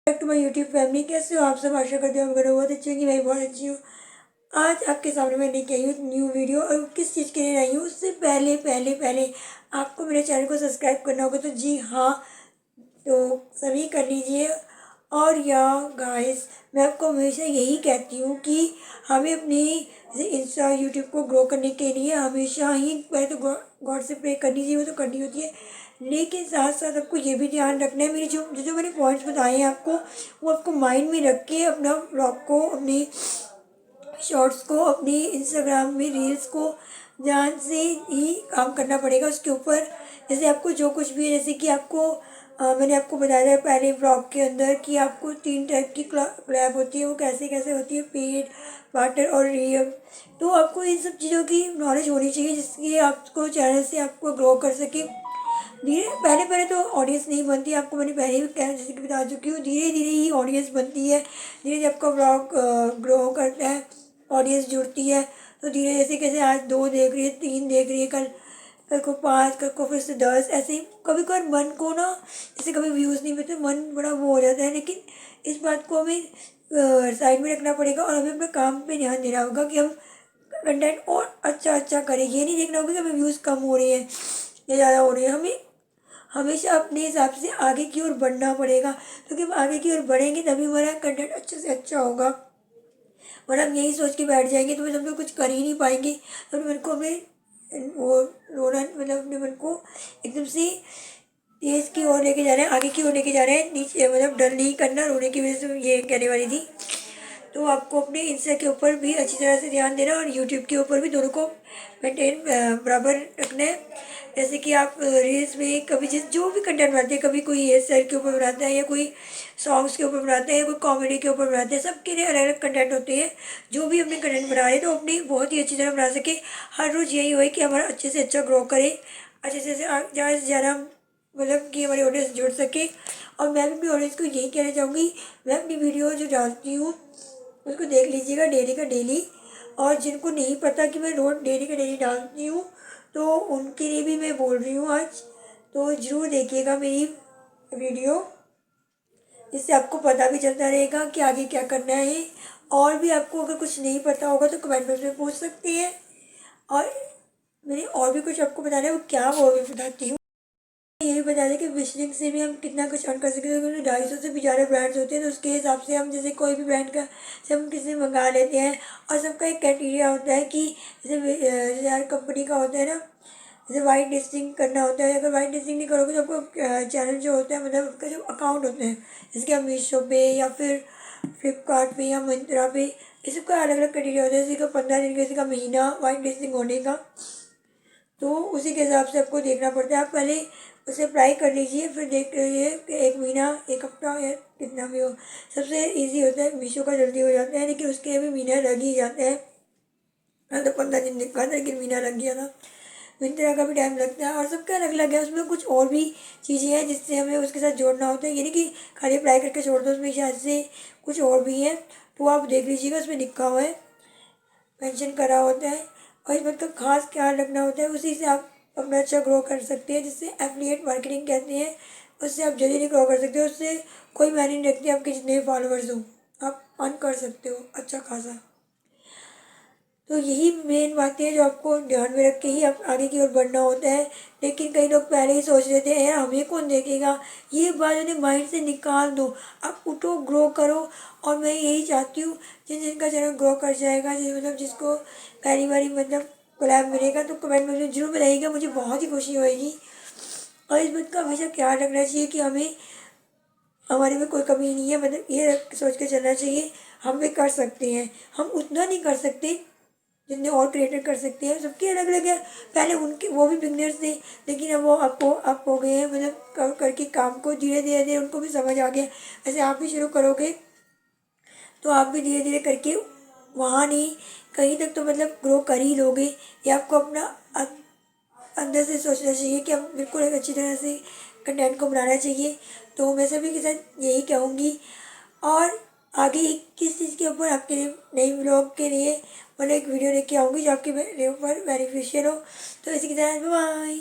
Back to my YouTube family. कैसे हो आप सब? आशा करते हो आप घर बहुत अच्छी होगी। मैं बहुत अच्छी हूँ। आज आपके सामने मैं लेके आई हूँ न्यू वीडियो, और किस चीज़ के लिए आई हूँ उससे पहले पहले पहले आपको मेरे चैनल को सब्सक्राइब करना होगा। तो जी हाँ, तो सभी कर लीजिए। और या गाइस, मैं आपको हमेशा यही कहती हूँ कि हमें अपनी जैसे इंस्टा यूट्यूब को ग्रो करने के लिए हमेशा ही पहले तो गॉड से प्रे करनी चाहिए, वो तो करनी होती है, लेकिन साथ साथ आपको ये भी ध्यान रखना है, मेरी जो जो जो मैंने पॉइंट्स बताए हैं आपको, वो आपको माइंड में रख के अपना ब्लॉग को, अपनी शॉर्ट्स को, अपनी इंस्टाग्राम में रील्स को ध्यान से ही काम करना पड़ेगा उसके ऊपर। जैसे आपको जो कुछ भी है, जैसे कि आपको मैंने आपको बताया था पहले ब्लॉग के अंदर कि आपको 3 टाइप की क्लैब होती है, वो कैसे कैसे होती है, पेड, पार्टनर और रियल। तो आपको इन सब चीज़ों की नॉलेज होनी चाहिए, जिससे आपको चैनल से आपको ग्रो कर सके। धीरे पहले पहले तो ऑडियंस नहीं बनती, आपको मैंने पहले भी जैसे कि बता चुकी हूँ, धीरे धीरे ही ऑडियंस बनती है। धीरे धीरे आपका ब्लॉग ग्रो करता है, ऑडियंस जुड़ती है। तो धीरे जैसे कैसे आज 2 देख रही है, 3 देख रही है, कल कल को 5, कल को फिर से 10, ऐसे ही कभी कभार मन को ना, जैसे कभी व्यूज़ नहीं मिलते मन बड़ा वो हो जाता है। लेकिन इस बात को हमें साइड में रखना पड़ेगा, और हमें अपने काम पे ध्यान देना होगा कि हम कंटेंट और अच्छा अच्छा करें। ये नहीं देखना होगा कि हमें व्यूज़ कम हो रहे हैं या ज़्यादा हो रहे हैं। हमें हमेशा अपने हिसाब से आगे की ओर बढ़ना पड़ेगा, क्योंकि हम आगे की ओर बढ़ेंगे तभी हमारा कंटेंट अच्छे से अच्छा होगा। और हम यही सोच के बैठ जाएंगे तो हम तो कुछ कर ही नहीं पाएंगे। तो अपने मन को हमें वो रोना, मतलब अपने मन को एकदम से तेज की ओर लेके जा रहे हैं, आगे की ओर लेके जा रहे हैं, नीचे मतलब डर नहीं करना। रोने की वजह से ये कहने वाली थी। तो आपको अपने इंस्टा के ऊपर भी अच्छी तरह से ध्यान देना, और यूट्यूब के ऊपर भी, दोनों को मेंटेन बराबर रखना है। जैसे कि आप रील्स में कभी जिस जो भी कंटेंट बनाते हैं, कभी कोई हेयर स्टाइल के ऊपर बनाता है, या कोई सॉन्ग्स के ऊपर बनाते हैं, या कोई कॉमेडी के ऊपर बनाते हैं, सबके लिए अलग अलग कंटेंट होते हैं। जो भी अपने कंटेंट बना रहे हैं तो अपनी बहुत ही अच्छी तरह बना सके। हर रोज़ यही हो कि हमारा अच्छे से अच्छा ग्रो करे, अच्छे से ज़्यादा से ज़्यादा, मतलब कि हमारी ऑडियंस जुड़ सके। और मैं भी अपनी ऑडियंस को यही कहना चाहूँगी, मैं अपनी वीडियो जो डालती हूँ उसको देख लीजिएगा डेली का डेली। और जिनको नहीं पता कि मैं रोज़ डेली का डेली डालती हूँ, तो उनके लिए भी मैं बोल रही हूँ आज। तो ज़रूर देखिएगा मेरी वीडियो, जिससे आपको पता भी चलता रहेगा कि आगे क्या करना है। और भी आपको अगर कुछ नहीं पता होगा तो कमेंट बॉक्स में पूछ सकती हैं, और मैंने और भी कुछ आपको बताना है, वो क्या वो भी बताती हूँ। ये भी बता दें कि विशलिंग से भी हम कितना कुछ अर्न कर सकते हैं, क्योंकि 250 से भी ज़्यादा ब्रांड्स होते हैं। तो उसके हिसाब से हम जैसे कोई भी ब्रांड का से हम किसी से मंगा लेते हैं, और सबका एक क्राइटेरिया होता है कि जैसे हर कंपनी का होता है ना, जैसे वाइट लिस्टिंग करना होता है। अगर वाइट लिस्टिंग नहीं करोगे तो आपको चैनल जो होता है, मतलब उसका जो अकाउंट होते हैं, जैसे कि आप मीशो पे या फिर फ्लिपकार्ट पे या मिंत्रा पे, इस सबका अलग अलग क्राइटेरिया होता है। किसी का 15 दिन, किसी का महीना वाइट लिस्टिंग होने का। तो उसी के हिसाब से आपको देखना पड़ता है। आप पहले उसे अप्लाई कर लीजिए, फिर देख लीजिए कि 1 महीना, 1 हफ्ता या कितना भी हो। सबसे इजी होता है, मीशो का जल्दी हो जाता है, लेकिन उसके लिए भी महीना लग ही जाता है। मैं तो 15 दिन दिखा था, लेकिन महीना लग गया था। मिंत्रा का भी टाइम लगता है, और सबका अलग अलग है। उसमें कुछ और भी चीज़ें हैं जिससे हमें उसके साथ जोड़ना होता है, ये नहीं कि खाली अप्लाई करके छोड़ दो, उसमें शायद से कुछ और भी है। तो आप देख लीजिएगा, उसमें लिखा हुआ है, मेंशन करा होता है। और इस बात का खास ख्याल रखना होता है, उसी से आप अपना अच्छा ग्रो कर सकते हैं, जिससे एफिलिएट मार्केटिंग कहते हैं। उससे आप जल्दी ग्रो कर सकते हो, उससे कोई मायने नहीं रखती आपके जितने फॉलोअर्स हो, आप अर्न कर सकते हो अच्छा खासा। तो यही मेन बातें हैं जो आपको ध्यान में रख के ही आप आगे की ओर बढ़ना होता है। लेकिन कई लोग पहले ही सोच लेते हैं यार हमें कौन देखेगा, ये बात उन्हें माइंड से निकाल दो। आप उठो, ग्रो करो। और मैं यही चाहती हूँ जिनका चैनल ग्रो कर जाएगा, मतलब जिसको पहली बारी मतलब कोलैब मिलेगा, तो कमेंट में जरूर बताइएगा, मुझे बहुत ही खुशी होएगी। और इस बात का हमेशा ख्याल रखना चाहिए कि हमें, हमारे में कोई कमी नहीं है, मतलब ये सोच के चलना चाहिए हम भी कर सकते हैं। हम उतना नहीं कर सकते जितने और क्रिएटर कर सकते हैं, सबके अलग अलग है। पहले उनके वो भी बिगनर्स थे, लेकिन अब वो आपको अप हो गए हैं, मतलब करके काम को धीरे धीरे धीरे उनको भी समझ आ गया। ऐसे आप भी शुरू करोगे तो आप भी धीरे धीरे करके वहाँ नहीं, कहीं तक तो मतलब ग्रो कर ही लोगे। ये आपको अपना अंदर से सोचना चाहिए कि हम बिल्कुल एक अच्छी तरह से कंटेंट को बनाना चाहिए। तो मैं सभी के साथ यही कहूँगी। और आगे किस चीज़ के ऊपर आपके लिए नई ब्लॉग के लिए मतलब एक वीडियो लेके आऊँगी जो आपके मेरे ऊपर बेनिफिशियल हो। तो इसी के साथ बाय।